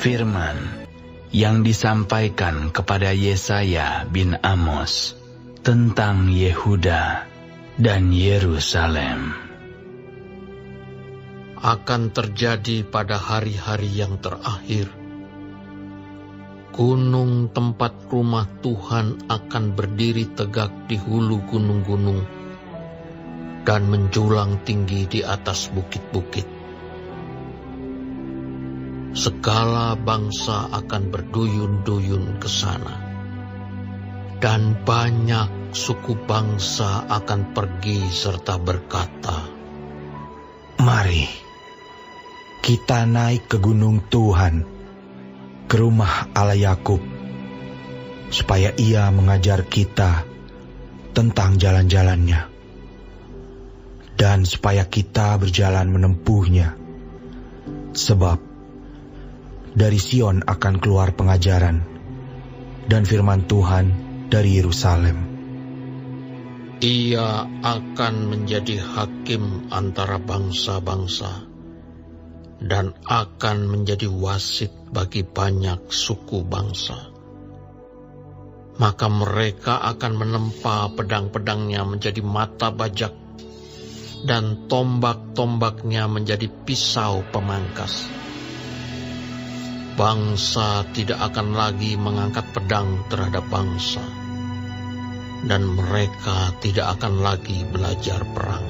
firman yang disampaikan kepada Yesaya bin Amos tentang Yehuda dan Yerusalem. Akan terjadi pada hari-hari yang terakhir, gunung tempat rumah Tuhan akan berdiri tegak di hulu gunung-gunung dan menjulang tinggi di atas bukit-bukit. Segala bangsa akan berduyun-duyun ke sana, dan banyak suku bangsa akan pergi serta berkata, "Mari, kita naik ke gunung Tuhan, ke rumah Allah Yakub, supaya Ia mengajar kita tentang jalan-jalannya, dan supaya kita berjalan menempuhnya. Sebab dari Sion akan keluar pengajaran, dan firman Tuhan dari Yerusalem. Ia akan menjadi hakim antara bangsa-bangsa, dan akan menjadi wasit bagi banyak suku bangsa. Maka mereka akan menempa pedang-pedangnya menjadi mata bajak, dan tombak-tombaknya menjadi pisau pemangkas. Bangsa tidak akan lagi mengangkat pedang terhadap bangsa, dan mereka tidak akan lagi belajar perang.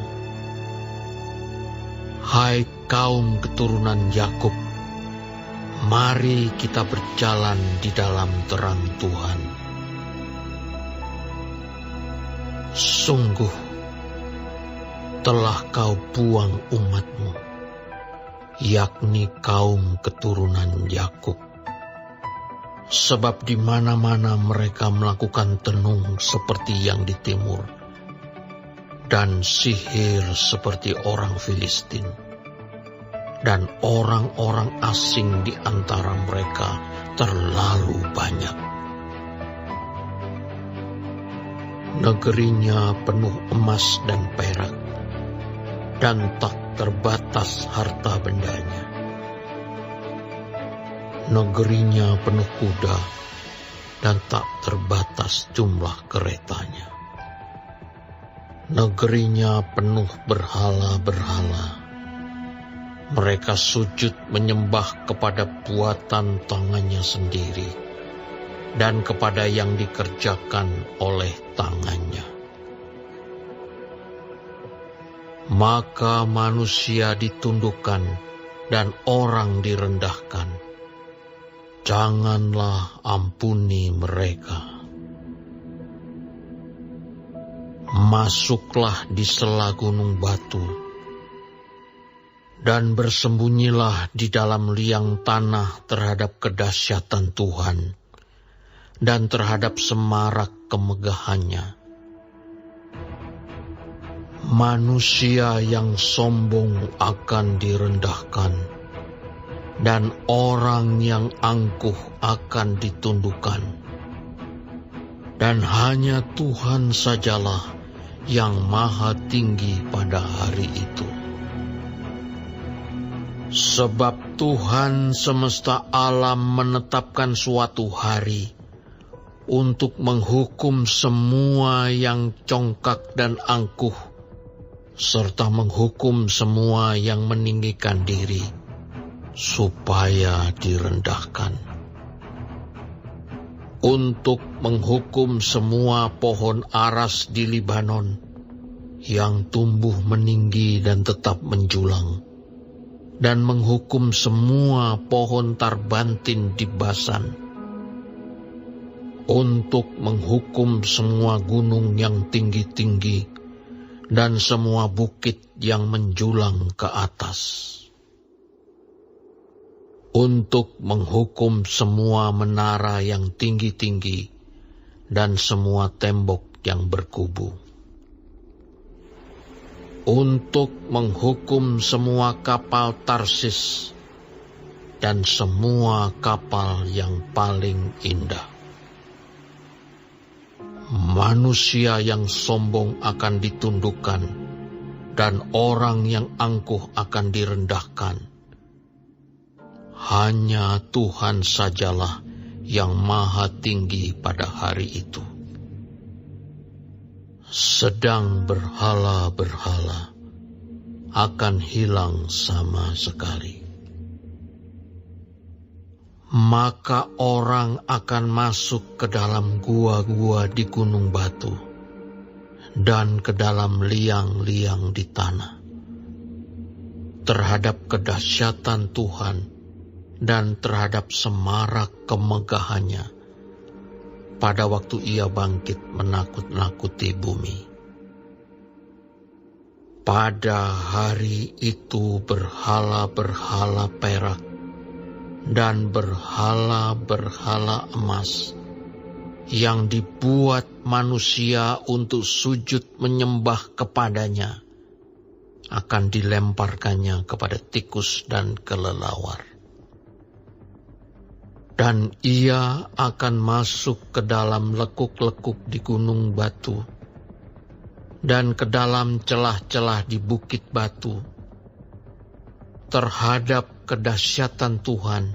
Hai kaum keturunan Yakub, mari kita berjalan di dalam terang Tuhan. Sungguh telah kau buang umatmu, yakni kaum keturunan Yakub. Sebab di mana-mana mereka melakukan tenung seperti yang di timur, dan sihir seperti orang Filistin, dan orang-orang asing di antara mereka terlalu banyak. Negerinya penuh emas dan perak, dan tak terbatas harta bendanya. Negerinya penuh kuda, dan tak terbatas jumlah keretanya. Negerinya penuh berhala-berhala. Mereka sujud menyembah kepada buatan tangannya sendiri, dan kepada yang dikerjakan oleh tangannya. Maka manusia ditundukkan dan orang direndahkan. Janganlah ampuni mereka. Masuklah di sela gunung batu, dan bersembunyilah di dalam liang tanah terhadap kedahsyatan Tuhan, dan terhadap semarak kemegahannya. Manusia yang sombong akan direndahkan, dan orang yang angkuh akan ditundukkan. Dan hanya Tuhan sajalah yang maha tinggi pada hari itu. Sebab Tuhan semesta alam menetapkan suatu hari untuk menghukum semua yang congkak dan angkuh, serta menghukum semua yang meninggikan diri, supaya direndahkan. Untuk menghukum semua pohon aras di Libanon, yang tumbuh meninggi dan tetap menjulang, dan menghukum semua pohon tarbantin di Basan. Untuk menghukum semua gunung yang tinggi-tinggi, dan semua bukit yang menjulang ke atas. Untuk menghukum semua menara yang tinggi-tinggi, dan semua tembok yang berkubu. Untuk menghukum semua kapal Tarsis, dan semua kapal yang paling indah. Manusia yang sombong akan ditundukkan, dan orang yang angkuh akan direndahkan. hanya Tuhan sajalah yang maha tinggi pada hari itu. Sedang berhala-berhala akan hilang sama sekali. Maka orang akan masuk ke dalam gua-gua di gunung batu dan ke dalam liang-liang di tanah terhadap kedahsyatan Tuhan dan terhadap semarak kemegahannya pada waktu ia bangkit menakut-nakuti bumi. Pada hari itu berhala-berhala perak dan berhala-berhala emas yang dibuat manusia untuk sujud menyembah kepadanya akan dilemparkannya kepada tikus dan kelelawar. Dan ia akan masuk ke dalam lekuk-lekuk di gunung batu dan ke dalam celah-celah di bukit batu terhadap kedahsyatan Tuhan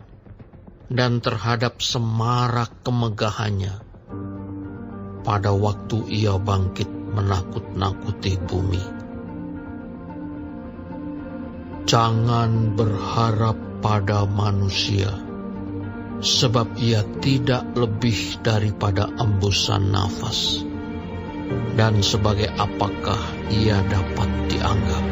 dan terhadap semarak kemegahannya pada waktu ia bangkit menakut-nakuti bumi. Jangan berharap pada manusia, sebab ia tidak lebih daripada embusan nafas, dan sebagai apakah ia dapat dianggap?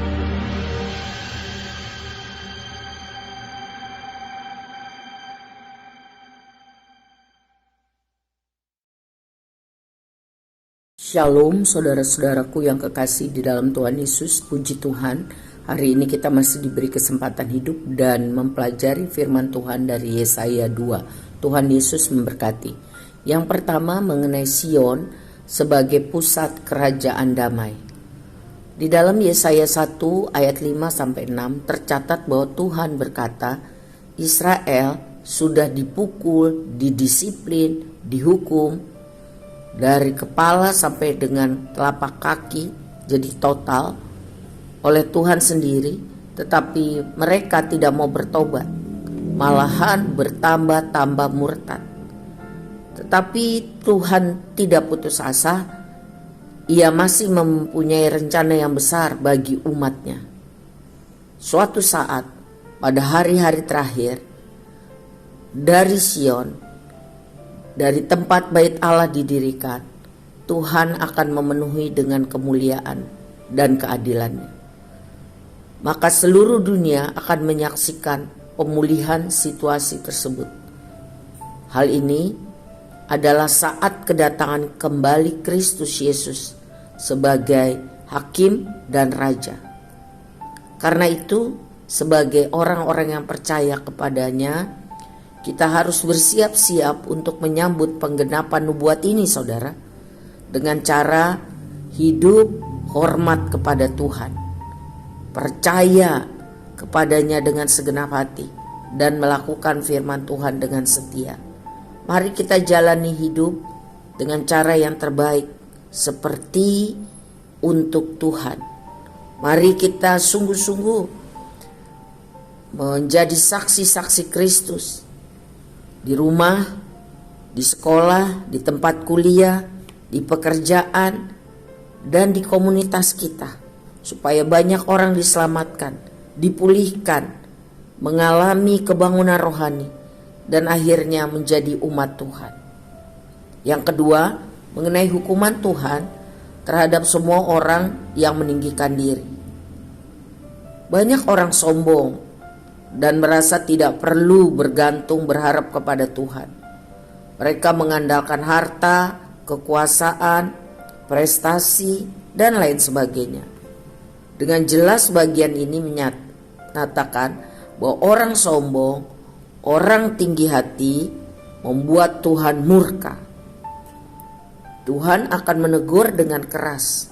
Shalom saudara-saudaraku yang kekasih di dalam Tuhan Yesus, puji Tuhan. Hari ini kita masih diberi kesempatan hidup dan mempelajari firman Tuhan dari Yesaya 2. Tuhan Yesus memberkati. Yang pertama mengenai Sion sebagai pusat kerajaan damai. Di dalam Yesaya 1 ayat 5-6 tercatat bahwa Tuhan berkata, Israel sudah dipukul, didisiplin, dihukum, dari kepala sampai dengan telapak kaki, jadi total oleh Tuhan sendiri, tetapi mereka tidak mau bertobat, malahan bertambah-tambah murtad. Tetapi Tuhan tidak putus asa, Ia masih mempunyai rencana yang besar bagi umatnya. Suatu saat, pada hari-hari terakhir, dari Sion, dari tempat bait Allah didirikan, Tuhan akan memenuhi dengan kemuliaan dan keadilannya. Maka seluruh dunia akan menyaksikan pemulihan situasi tersebut. Hal ini adalah saat kedatangan kembali Kristus Yesus sebagai hakim dan raja. Karena itu, sebagai orang-orang yang percaya kepadanya, kita harus bersiap-siap untuk menyambut penggenapan nubuat ini, saudara, dengan cara hidup hormat kepada Tuhan, percaya kepadanya dengan segenap hati, dan melakukan firman Tuhan dengan setia. Mari kita jalani hidup dengan cara yang terbaik seperti untuk Tuhan. Mari kita sungguh-sungguh menjadi saksi-saksi Kristus di rumah, di sekolah, di tempat kuliah, di pekerjaan, dan di komunitas kita, supaya banyak orang diselamatkan, dipulihkan, mengalami kebangunan rohani, dan akhirnya menjadi umat Tuhan. Yang kedua, mengenai hukuman Tuhan terhadap semua orang yang meninggikan diri. Banyak orang sombong dan merasa tidak perlu bergantung berharap kepada Tuhan. Mereka mengandalkan harta, kekuasaan, prestasi, dan lain sebagainya. Dengan jelas bagian ini menyatakan bahwa orang sombong, orang tinggi hati membuat Tuhan murka. Tuhan akan menegur dengan keras.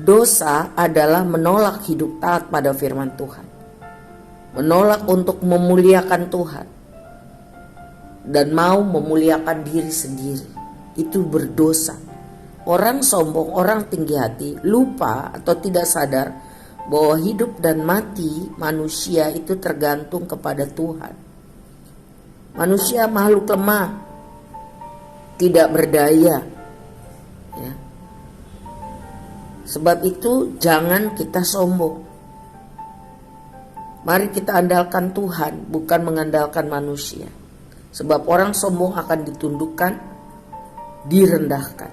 Dosa adalah menolak hidup taat pada firman Tuhan, menolak untuk memuliakan Tuhan, dan mau memuliakan diri sendiri. Itu berdosa. Orang sombong, orang tinggi hati lupa atau tidak sadar bahwa hidup dan mati manusia itu tergantung kepada Tuhan. Manusia makhluk lemah, tidak berdaya. Ya. Sebab itu jangan kita sombong. Mari kita andalkan Tuhan, bukan mengandalkan manusia. Sebab orang sombong akan ditundukkan, direndahkan.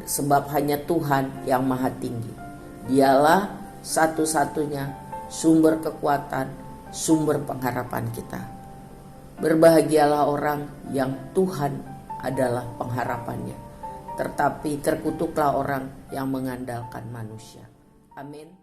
Sebab hanya Tuhan yang maha tinggi. Dialah satu-satunya sumber kekuatan, sumber pengharapan kita. Berbahagialah orang yang Tuhan adalah pengharapannya. Tetapi terkutuklah orang yang mengandalkan manusia. Amin.